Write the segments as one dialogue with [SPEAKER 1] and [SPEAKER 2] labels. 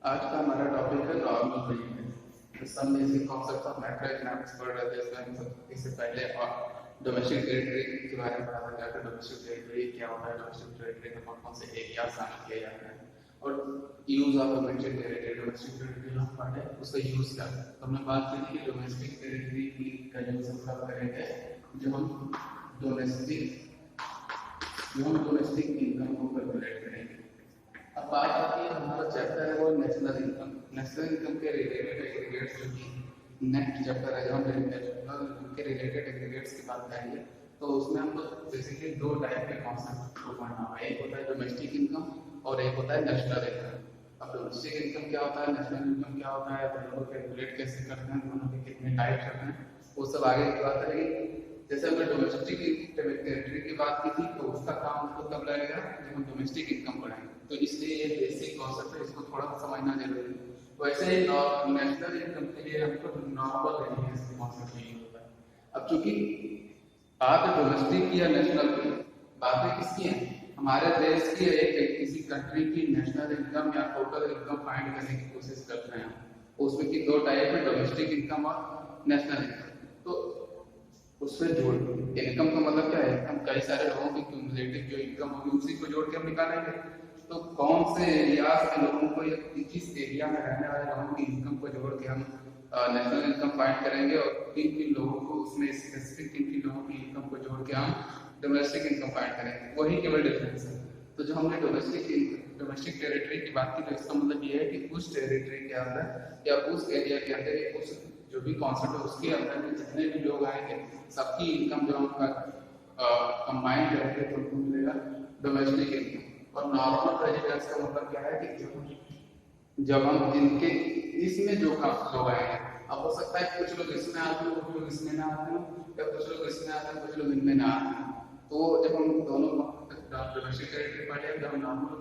[SPEAKER 1] आज का हमारा टॉपिक है नॉर्मल रेजिडेंस। सब basic concept of macro economics पढ़ रहे थे, इसमें हम सब इससे पहले और डोमेस्टिक टेरिटरी के बारे में पढ़ा था कि डोमेस्टिक टेरिटरी क्या होता है, डोमेस्टिक टेरिटरी में कौन कौन से एरिया शामिल किए जाते हैं और use of domestic territory. Domestic territory हम पढ़े, उसका यूज क्या है। तो हमने बात की थी कि डोमेस्टिक टेरिटरी का यूज हम कब करेंगे, जब हम डोमेस्टिक इनकम को कैलकुलेट करेंगे। अब बात आती है, हमारा चैप्टर है वो नेशनल इनकम। नेशनल इनकम के रिलेटेड एग्रीगेट्स जो कि नेक्स्ट चैप्टर है, जब हम नेशनल इनकम के रिलेटेड एग्रीगेट्स की बात करेंगे तो उसमें हमको बेसिकली दो टाइप के कॉन्सेप्ट को पढ़ना है। एक होता है डोमेस्टिक इनकम और एक होता है नेशनल इनकम। अब डोमेस्टिक इनकम क्या होता है, नेशनल इनकम क्या होता है, दोनों को कैलकुलेट कैसे करते हैं, दोनों के कितने टाइप्स होते हैं, वो सब आगे की बात रहेगी। जैसे हमने डोमेस्टिक टेरिटरी की बात की थी, तो उसका काम हमको तब लगेगा जब हम डोमेस्टिक इनकम पढ़ेंगे, तो इसलिए ये बेसिक कॉन्सेप्ट है, इसको थोड़ा समझना जरूरी है। वैसे ही नेशनल इनकम के लिए हमको नॉर्मल रेजिडेंस के कॉन्सेप्ट यूज होता है। अब चूंकि बात डोमेस्टिक या नेशनल की, बातें किसकी हैं, हमारे देश की एक किसी कंट्री की नेशनल इनकम या टोटल इनकम फाइंड करने की कोशिश कर रहे हैं। उसमें की दो टाइप है, डोमेस्टिक इनकम और नेशनल इनकम। तो उससे जोड़, इनकम का मतलब क्या है, हम कई सारे लोगों की क्यूमुलेटिव जो इनकम होगी उसी को जोड़ के हम निकालेंगे। तो कौन से एरिया के लोगों को या किस एरिया में रहने वाले लोगों की इनकम को जोड़ के हम नेशनल इनकम फाइंड करेंगे और किन किन लोगों को उसमें स्पेसिफिक किन किन लोगों की इनकम को जोड़ के हम डोमेस्टिक इनकम फाइंड करेंगे, वही केवल डिफरेंस है। तो जो हमने डोमेस्टिक टेरिटरी की बात की, तो इसका मतलब ये है कि उस टेरिटरी के अंदर या उस एरिया के अंदर उस जो भी कॉन्सेप्ट है उसके अंदर में जितने भी लोग आएंगे सबकी इनकम जो हम कंबाइन करेंगे तो उनको मिलेगा डोमेस्टिक इनकम। और नॉर्मल रेजिडेंस का मतलब क्या है कि जब हम इनके इसमें जो लोग आएंगे, अब हो सकता है कुछ लोग इसमें आते हैं, कुछ लोग इसमें ना आते हैं, या कुछ लोग इसमें आते हैं, कुछ लोग इनमें ना आते हैं। तो जब हम दोनों डोमेस्टिक टेरिटरी पढ़ेंगे, जब हम नॉर्मल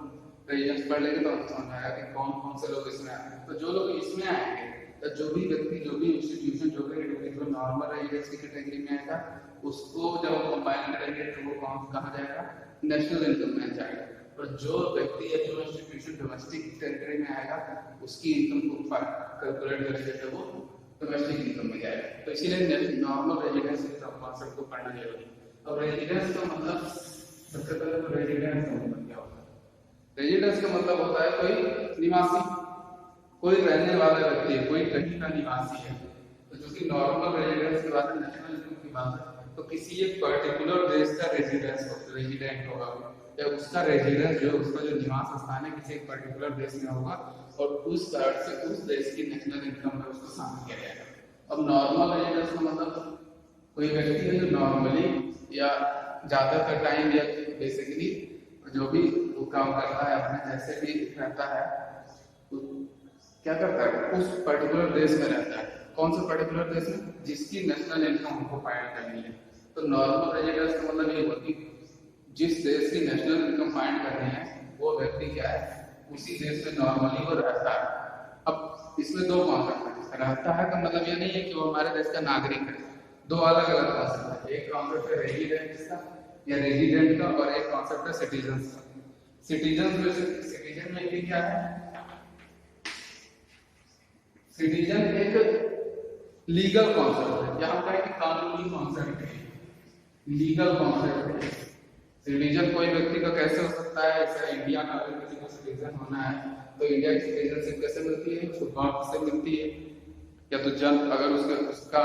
[SPEAKER 1] रेजिडेंस पढ़ लेंगे तो हम समझ आएगा कि कौन कौन से लोग इसमें आते हैं। तो जो लोग इसमें आएंगे, तो जो भी व्यक्ति, जो भी इंस्टीट्यूशन, जो भी इंडिविजुअल नॉर्मल रेजिडेंस की कैटेगरी में आएगा, उसको जब हम कंबाइन करेंगे तो वो कौन कहा जाएगा, नेशनल इनकम में जाएगा। और जो व्यक्ति या जो इंस्टीट्यूशन डोमेस्टिक टेरिटरी में आएगा उसकी इनकम को कैलकुलेट करेंगे तो वो डोमेस्टिक इनकम में जाएगा। तो इसीलिए नॉर्मल रेजिडेंस कॉन्सेप्ट को पढ़ना जरूरी है। अब रेजिडेंस का मतलब, सबसे पहले तो रेजिडेंस का मतलब क्या होता है। रेजिडेंस का मतलब होता है कोई निवासी, कोई रहने वाला व्यक्ति है, कोई कहीं का निवासी है। तो जो कि नॉर्मल रेजिडेंस की बात है, नेशनल इनकम की बात है, तो किसी एक पर्टिकुलर देश का रेजिडेंट होगा या उसका रेजिडेंस जो उसका जो निवास स्थान है किसी एक पर्टिकुलर देश में होगा और उस कार्ड से उस देश की नेशनल इनकम में उसको शामिल किया जाएगा। अब नॉर्मल रेजिडेंस का मतलब कोई व्यक्ति है जो नॉर्मली या ज्यादातर टाइम या बेसिकली जो भी वो काम करता है अपने जैसे भी रहता है, क्या करता है, उस पर्टिकुलर देश में रहता है। कौन से पर्टिकुलर देश में, जिसकी नेशनल इनकम हमको फाइंड करनी है। तो नॉर्मल रेजिडेंस का मतलब ये हुआ कि जिस देश की नेशनल इनकम फाइंड करनी है वो व्यक्ति क्या है, उसी देश में नॉर्मली वो रहता है। अब इसमें दो कॉन्सेप्ट है, रहता है का मतलब ये नहीं है कि वो हमारे देश का नागरिक है, दो अलग अलग कॉन्सेप्ट है। एक कॉन्सेप्ट है रेजिडेंट का या रेजिडेंट का और एक कॉन्सेप्ट है सिटीजन का। सिटीजन में क्या है, सिटीजन एक लीगल कॉन्सेप्ट है, यहाँ का एक कानूनी कॉन्सेप्ट है, लीगल कॉन्सेप्ट है। सिटीजन कोई व्यक्ति का कैसे हो सकता है, जैसे इंडिया का अगर किसी को सिटीजन होना है तो इंडिया की सिटीजनशिप कैसे मिलती है, उसको बर्थ से मिलती है, या तो जन्म, अगर उसका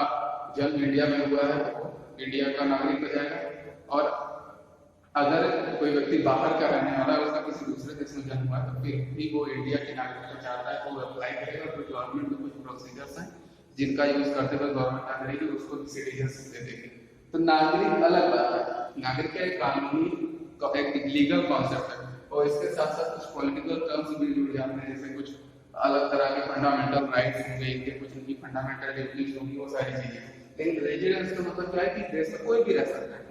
[SPEAKER 1] जन्म इंडिया में हुआ है तो इंडिया का नागरिक हो जाएगा। और अगर कोई व्यक्ति बाहर का रहने वाला है, उसका किसी दूसरे देश में जन्म हुआ है तो फिर भी वो इंडिया की नागरिकता चाहता है तो वो अप्लाई करेगा। तो गवर्नमेंट में कुछ प्रोसीजर्स हैं जिनका यूज करते हुए गवर्नमेंट क्या करेगी, उसको सिटीजनशिप दे देगी। तो नागरिक अलग बात है, नागरिक का एक कानूनी एक लीगल कॉन्सेप्ट है और इसके साथ साथ कुछ पॉलिटिकल टर्म्स भी जुड़ जाते हैं, जैसे कुछ अलग तरह के फंडामेंटल राइट्स होंगे, इनके कुछ उनकी फंडामेंटल ड्यूटीज होंगी, वो सारी चीजें। लेकिन रेजिडेंस का मतलब क्या है कि देश में कोई भी रह सकता है,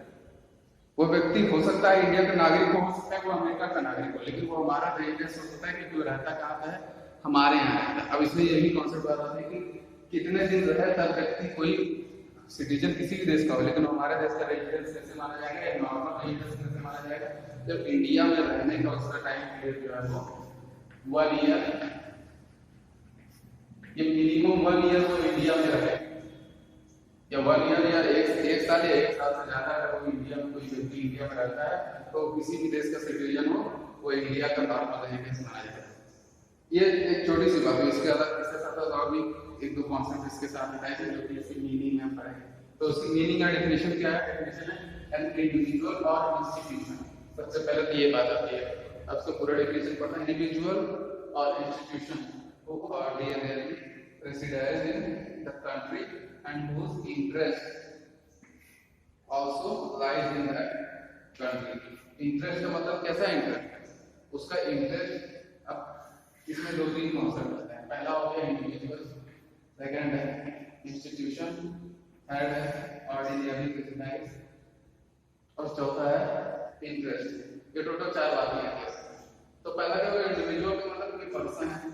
[SPEAKER 1] वो व्यक्ति हो सकता है इंडिया का नागरिक हो सकता है वो अमेरिका का नागरिक हो, लेकिन वो हमारा रेजिडेंस हो सकता है क्योंकि वो रहता कहाँ का है, हमारे यहाँ रहता है। अब इसमें यही कॉन्सेप्ट आता है कि कितने दिन रहे तब व्यक्ति कोई सिटीजन किसी भी देश का हो, लेकिन हमारे देश का रेजिडेंस कैसे माना जाएगा, नॉर्मल रेजिडेंस कैसे माना जाएगा, जब इंडिया में रहने का उसका टाइम पीरियड जो है वो 1 ईयर ये मिनिमम 1 ईयर वो इंडिया में रहे, या 1 ईयर या एक साल या 1 साल से ज्यादा अगर वो इंडिया में कोई व्यक्ति इंडिया में रहता है तो किसी भी देश का सिटीजन हो वो इंडिया का नॉर्मल रेजिडेंस माना जाएगा। ये एक छोटी सी बात है, इसके साथ और भी एक दो कॉन्सेप्ट इसके साथ बताए थे जो कि इसकी मीनिंग में पढ़ेंगे। तो उसकी मीनिंग या डेफिनेशन क्या है? डेफिनेशन है एन इंडिविजुअल और इंस्टीट्यूशन। सबसे पहले तो ये बात आती है, अब इसको पूरा डेफिनेशन पढ़ना है। इंडिविजुअल और institution who ordinarily resides in the country and whose interest also lies in that country। Interest का मतलब कैसा इंटरेस्ट? उसका इंटरेस्ट अब इसमें दो तीन कॉन्सेप्ट होते हैं। पहला हो गया इंडिविजुअल, सेकंड है इंस्टीट्यूशन, थर्ड है ऑर्डिनरी रेजिडेंस और चौथा है इंटरेस्ट। ये टोटल 4 बातें हैं। तो पहला क्या होगा? इंडिविजुअल का मतलब कोई पर्सन है,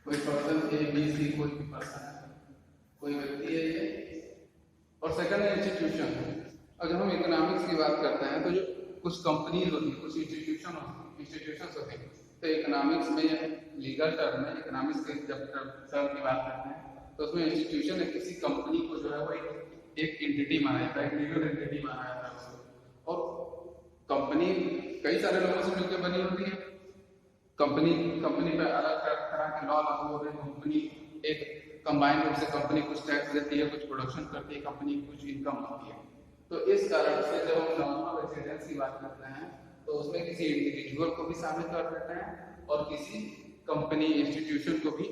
[SPEAKER 1] कोई पर्सन ए बी सी कोई भी पर्सन है, कोई व्यक्ति है ये। और सेकंड है इंस्टीट्यूशन। और जब हम इकोनॉमिक्स की बात करते हैं तो जो कुछ कंपनीज होती है, कुछ इंस्टीट्यूशंस होते हैं, तो इकोनॉमिक्स में लीगल टर्म में इकोनॉमिक्स के जब टर्म की बात करते हैं तो उसमें इंस्टीट्यूशन है किसी कंपनी को जो है वो एक एंटिटी माना जाता है, लीगल एंटिटी माना जाता है उसको। और कंपनी कई सारे लोगों से मिलकर बनी होती है। कंपनी पे अलग तरह के लॉ लागू होते हैं। कंपनी एक कंबाइंड रूप से कंपनी कुछ टैक्स देती है, कुछ प्रोडक्शन करती है, कंपनी कुछ इनकम होती है। तो इस कारण से जब हम नॉर्मल रेजिडेंस की बात करते हैं तो उसमें किसी इंडिविजुअल को भी शामिल कर देते हैं और किसी कंपनी इंस्टीट्यूशन को भी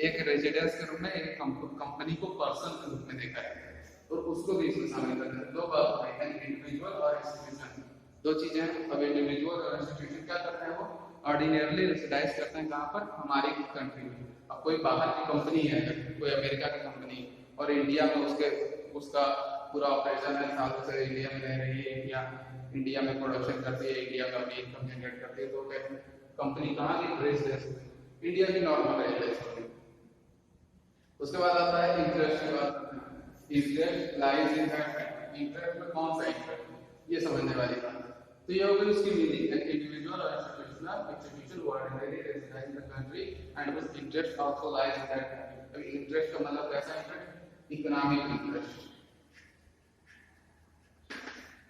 [SPEAKER 1] एक रेजिडेंस के रूप में, एक कंपनी को पर्सन के रूप में देखा है और उसको भी इसमें शामिल करते हैं। दो बात है, इंडिविजुअल और इंस्टीट्यूशन, दो चीजें हैं। अब इंडिविजुअल और इंस्टीट्यूशन क्या करते हैं? वो ऑर्डिनरली रेसिडाइज करते हैं कहाँ पर? हमारी कंट्री में। अब कोई बाहर की कंपनी है, कोई अमेरिका की कंपनी और इंडिया में उसका पूरा ऑपरेशन है, सालों से इंडिया में रह रही है, इंडिया में प्रोडक्शन करती है, इंडिया का भी इनकम जनरेट करती है, तो कंपनी कहाँ की? रेसिडेंस, इंडिया की नॉर्मल रेसिडेंस होती है। उसके बाद आता है इंटरेस्ट की बात करते हैं। Interest lies in that, interest में कौन सा इंटरेस्ट, ये समझने वाली बात है। तो ये हो गई उसकी मीनिंग। एन इंडिविजुअल और institution who ordinarily reside in the country and whose interest also lies in that country। अब इंटरेस्ट का मतलब कैसा interest? Economic interest.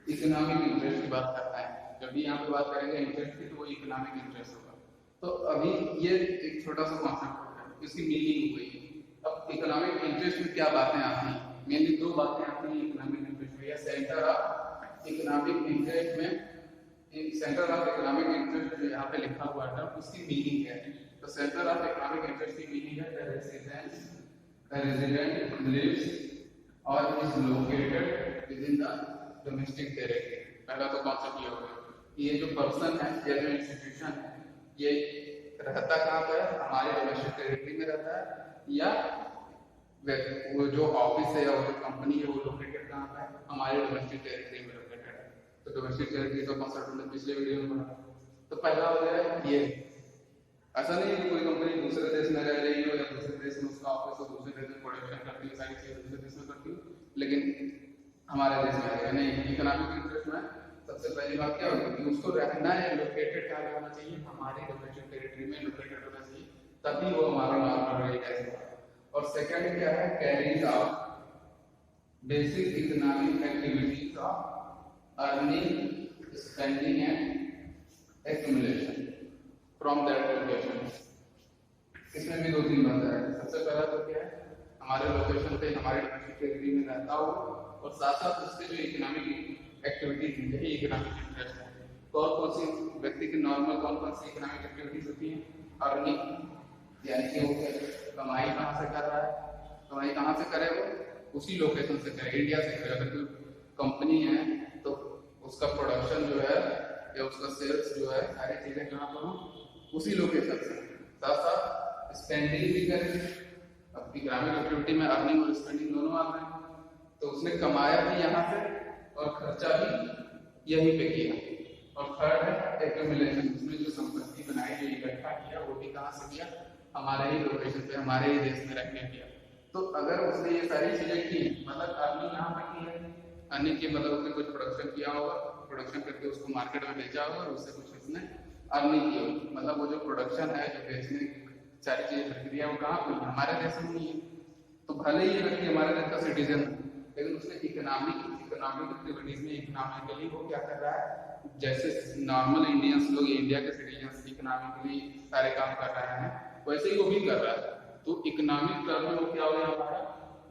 [SPEAKER 1] Economic interest की बात करता है। जब भी यहाँ पे बात करेंगे इंटरेस्ट की तो वो इकोनॉमिक इंटरेस्ट होगा। तो अभी ये एक छोटा सा कॉन्सेप्ट होता है, इसकी मीनिंग हुई। अब इकोनॉमिक इंटरेस्ट में क्या बातें आती हैं? मेनली दो बातें आती हैं इकोनॉमिक इंटरेस्ट में। या सेंटर ऑफ इकोनॉमिक इंटरेस्ट में, सेंटर ऑफ इकोनॉमिक इंटरेस्ट जो यहाँ पे लिखा हुआ है उसकी मीनिंग है। तो सेंटर ऑफ इकोनॉमिक इंटरेस्ट की मीनिंग है द रेजिडेंट लिव्स और is located with in the domestic territory. पहला तो कॉन्सेप्ट ये होगा, ये जो पर्सन है या जो इंस्टीट्यूशन है ये रहता कहाँ पर है? हमारे डोमेस्टिक टेरिटरी में रहता है, या वो जो ऑफिस है या वो जो कंपनी है वो लोकेटेड कहाँ पर है? हमारे डोमेस्टिक टेरिटरी में लोकेटेड है। तो डोमेस्टिक टेरिटरी का कॉन्सेप्ट हमने पिछले वीडियो में पढ़ा। तो पहला हो गया ये, ऐसा नहीं है कि कोई कंपनी दूसरे देश में रह रही हो या दूसरे देश में उसका ऑफिस हो, दूसरे देश में प्रोडक्शन करती है, सारी चीजें दूसरे देश में करती है, लेकिन हमारे देश में है नहीं। इकोनॉमिक इंटरेस्ट में सबसे पहली बात क्या होगी कि उसको रहना है, लोकेटेड कहाँ होना चाहिए? हमारे डोमेस्टिक टेरिटरी में लोकेटेड होना चाहिए, तभी वो हमारा नॉर्मल रेजिडेंस होगा। और सेकंड क्या है? Carries out basic economic activities of earning, spending and accumulation from that location. इसमें भी दो तीन बातें हैं। सबसे पहला तो क्या है? हमारे लोकेशन पे, हमारे डोमेस्टिक टेरिटरी में रहता हो और साथ साथ उसके जो इकोनॉमिक एक्टिविटीज है, यही इकोनॉमिक इंटरेस्ट है। कौन कौन सी व्यक्ति की नॉर्मल कौन कौन सी इकोनॉमिक एक्टिविटीज होती हैं? अर्निंग, यानी कि वो कमाई कहाँ से कर रहा है, कमाई कहाँ से करे? वो उसी लोकेशन से करे, इंडिया से करे। अगर कोई कंपनी है तो उसका प्रोडक्शन जो है या उसका सेल्स जो है, सारी चीजें कहाँ पर हो? उसी लोकेशन से। साथ साथ स्पेंडिंग भी करे। अब इकोनॉमिक एक्टिविटी में अर्निंग और स्पेंडिंग दोनों आ रहे हैं, तो उसने कमाया भी यहाँ से और खर्चा भी यहीं पे किया। और थर्ड है एक्यूमुलेशन, उसने जो संपत्ति बनाई, जो इकट्ठा किया, वो भी कहाँ से किया? हमारे ही लोकेशन पे, हमारे ही देश में रहने किया। तो अगर उसने ये सारी चीजें की, मतलब अर्निंग यहाँ पे की है, अर्निंग की मतलब उसने कुछ प्रोडक्शन किया होगा, प्रोडक्शन करके उसको मार्केट में बेचा होगा और उससे कुछ उसने अर्निंग की होगी, मतलब वो जो प्रोडक्शन है, जो बेचने की सारी चीजें प्रक्रिया, वो कहाँ हुई? हमारे देश में हुई है। तो भले ही व्यक्ति हमारे देश का सिटीजन है, लेकिन उसने इकोनॉमिक एक्टिविटीज में इकोनॉमिकली वो क्या कर रहा है, जैसे नॉर्मल इंडियंस लोग, इंडिया के सिटीजन इकोनॉमिकली सारे काम कर रहे हैं, वैसे ही वो भी कर रहा है। तो इकोनॉमिक टर्म में वो क्या हो गया हमारा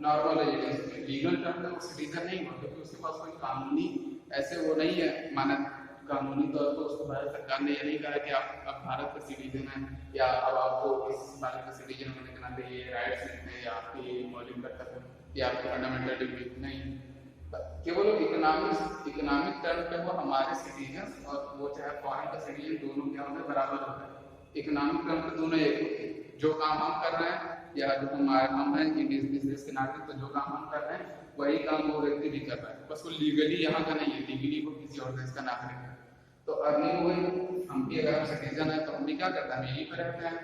[SPEAKER 1] नॉर्मल रेजिडेंस में। लीगल टर्म में वो सिटीजन नहीं हुआ, क्योंकि उसके पास कोई कानूनी ऐसे वो नहीं है माना, कानूनी तौर पर उसको भारत सरकार ने ये नहीं कहा कि आप अब भारत के सिटीजन हैं, या अब आपको इस भारत के सिटीजन होने के नाते ये राइट्स मिलते हैं, या आपके मौलिक कर्तव्य, या आपके फंडामेंटल ड्यूटी नहीं। केवल इकोनॉमिक टर्म पे वो हमारे सिटीजन और वो चाहे फॉरेन का सिटीजन, दोनों क्या होते हैं, बराबर होते हैं। इकोनॉमिक टर्म पे दोनों एक होते हैं। जो काम हम कर रहे हैं, या जो हम हैं इस देश के नागरिक, तो जो काम हम कर रहे हैं वही काम वो व्यक्ति भी कर रहा है, बस वो लीगली यहाँ का नहीं है, लीगली वो किसी और देश का नागरिक है। तो अर्निंग हुई, हम भी अगर हम सिटीजन है तो हम भी क्या करते हैं, हम यहीं पर रहते हैं,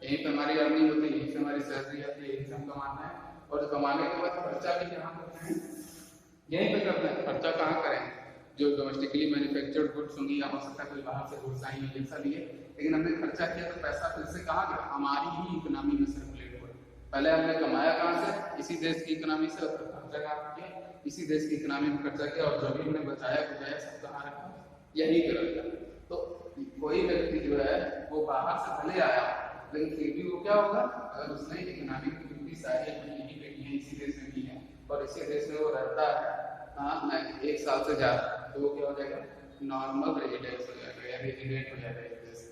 [SPEAKER 1] यहीं पर हमारी अर्निंग होती है, यहीं से हमारी सैलरी आती है, यहीं से हम कमाते हैं, और कमाने के बाद खर्चा भी यहाँ करते हैं, यहीं पे करते हैं। खर्चा कहाँ करें? जो डोमेस्टिकली मैन्युफैक्चर्ड गुड्स होंगी, या हो सकता है कोई बाहर से गुड्स आई है, जैसा लिए, लेकिन हमने खर्चा किया तो पैसा फिर से कहाँ गया? हमारी ही इकोनॉमी में सर्कुलेट हुआ। पहले हमने कमाया कहाँ से? इसी देश की इकोनॉमी से, और खर्चा कहाँ किया? इसी देश की इकोनॉमी में खर्चा किया, और जो भी हमने बचाया कुचाया सब कहाँ रखा? यही कर रखा। तो कोई व्यक्ति जो है वो बाहर से भले आया, लेकिन फिर भी वो क्या होगा, अगर उसने इकोनॉमिक एक्टिविटी सारी यहीं पे की है, इसी देश में की है, और इसी देश में वो रहता है एक साल से ज्यादा, तो वो क्या हो जाएगा, नॉर्मल रेजिडेंस हो जाएगा, या रेजिडेंट हो जाएगा इस देश।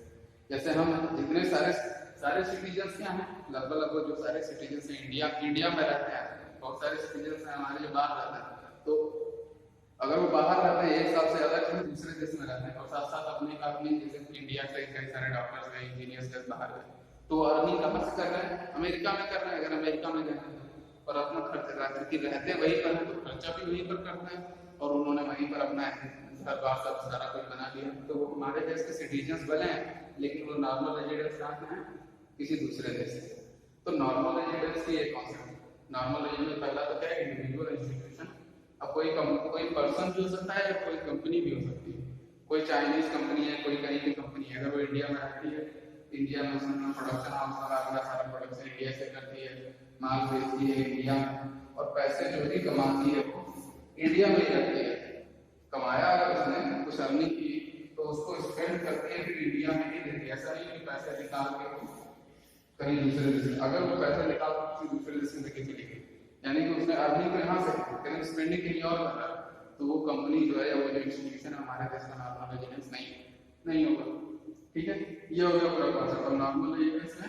[SPEAKER 1] जैसे हम इतने सारे सिटीजन क्या हैं, लगभग जो सारे सिटीजन इंडिया में रहते हैं, बहुत सारे सिटीजन हैं हमारे जो बाहर रहते हैं। तो अगर वो बाहर रहते हैं एक साल से ज्यादा, कहीं दूसरे देश में रहते हैं, और साथ साथ अपने जैसे इंडिया से कई सारे डॉक्टर्स गए, इंजीनियर्स गए बाहर गए, तो अर्निंग कहाँ से कर रहे हैं? अमेरिका में कर रहे हैं। अगर अमेरिका में गए और अपना खर्च रहते हैं वहीं पर, तो खर्चा भी वहीं पर करते हैं, और उन्होंने वहीं पर अपना घर बार सब सारा कुछ बना लिया, तो वो हमारे देश के सिटीजन भले हैं, लेकिन वो नॉर्मल रेजिडेंस कहाँ के हैं? किसी दूसरे देश से। तो नॉर्मल रेजिडेंस की एक कॉन्सेप्ट, नॉर्मल रेजिडेंस पहला तो क्या है, इंडिविजुअल इंस्टीट्यूशन। अब कोई पर्सन भी हो सकता है, या कोई कंपनी भी हो सकती है। कोई चाइनीज कंपनी है, कोई कहीं की कंपनी है, अगर वो इंडिया में रहती है, इंडिया में उसने प्रोडक्शन हाउस लगा, अपना सारा प्रोडक्शन इंडिया से करती है, माल बेचती है इंडिया में, और पैसे जो भी कमाती है वो इंडिया में ही करती है। कमाया अगर उसने कुछ अर्निंग की, तो उसको स्पेंड करके फिर इंडिया में ही देती है। ऐसा नहीं कि पैसे निकाल के कहीं दूसरे देश में, अगर वो पैसे निकाल के किसी दूसरे देश में देके चली गई, यानी कि उसने अर्निंग तो यहाँ से, लेकिन स्पेंडिंग कहीं और कर रहा है, तो वो कंपनी जो है, या वो जो इंस्टीट्यूशन है, हमारे देश का नॉर्मल रेजिडेंस नहीं होगा। ठीक है, ये हो गया पूरा कॉन्सेप्ट। और नॉर्मल रेजिडेंस में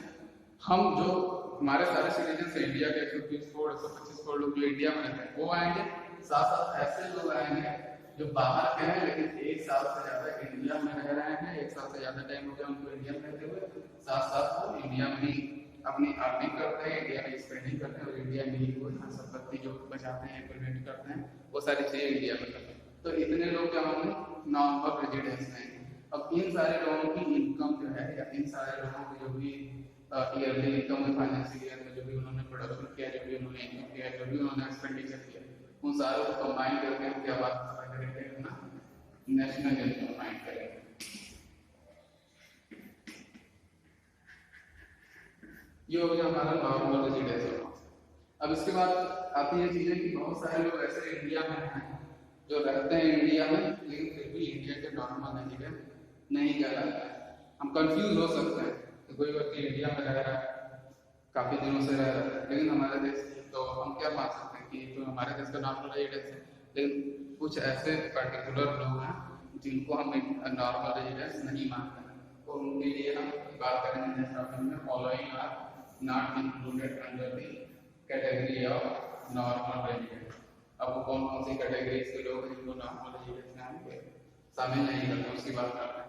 [SPEAKER 1] हम जो हमारे सारे सिटीजन से इंडिया के 120 करोड़ 125 करोड़ लोग जो इंडिया में रहते हैं वो आएंगे, साथ साथ ऐसे लोग आएंगे जो बाहर के हैं, लेकिन एक साल से ज्यादा इंडिया में रह रहे हैं, एक साल से ज्यादा टाइम हो गया उनको इंडिया में रहते हुए, साथ साथ वो इंडिया में ही अपनी अर्निंग करते हैं, इंडिया में स्पेंडिंग करते हैं, और इंडिया में ही वो यहाँ संपत्ति जो बचाते हैं, इम्प्लीमेंट करते हैं, वो सारी चीजें इंडिया में करते हैं। तो इतने लोग क्या होंगे, नॉर्मल रेजिडेंस में। अब इन सारे लोगों की इनकम जो है, या इन सारे लोगों की जो भी ईयरली इनकम है, फाइनेंशियल ईयर में जो भी उन्होंने प्रोडक्शन किया, जो भी उन्होंने इनकम किया, जो भी उन्होंने एक्सपेंडिचर किया, उन सारों को कंबाइन करके हम क्या बात करेंगे, अपना नेशनल इनकम फाइंड करेंगे। ये हो गया हमारा नॉर्मल रेजिडेंस। अब इसके बाद आती है चीजें कि बहुत सारे लोग ऐसे इंडिया में हैं जो रहते हैं इंडिया में, लेकिन फिर भी इंडिया के नॉर्मल रेजिडेंट नहीं कहलाते हैं। हम कंफ्यूज हो सकते हैं कि कोई व्यक्ति इंडिया में रह रहा है, काफी दिनों से रह रहा है, लेकिन हमारे देश, तो हम क्या मान सकते हैं कि तो हमारे देश का नॉर्मल रेजिडेंस है, लेकिन कुछ ऐसे पर्टिकुलर लोग हैं जिनको हम नॉर्मल रेजिडेंस नहीं मानते हैं, और उनके लिए हम बात करेंगे नेक्स्ट टॉपिक में। Following are not included under the category of normal residence. अब वो कौन कौन सी कैटेगरी के लोग हैं जिनको नॉर्मल रेजिडेंस में हम शामिल नहीं करते, उसकी बात करते हैं।